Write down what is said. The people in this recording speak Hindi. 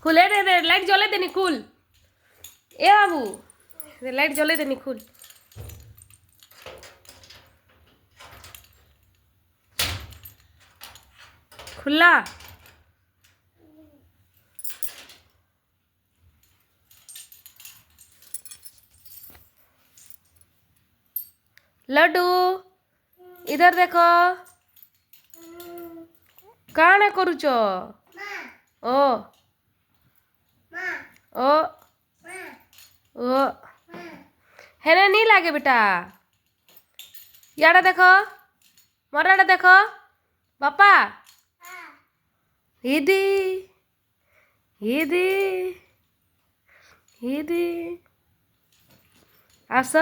खुल दे लाइट जले देनी खुल ए बाबू लाइट जले देनी खुल खुला लड्डू इधर देखो काना करुच ओ ओ ओ हेने नहीं लागे बेटा याड़ा देखो मराड़ा देखो बापा इदी इदी इदी आस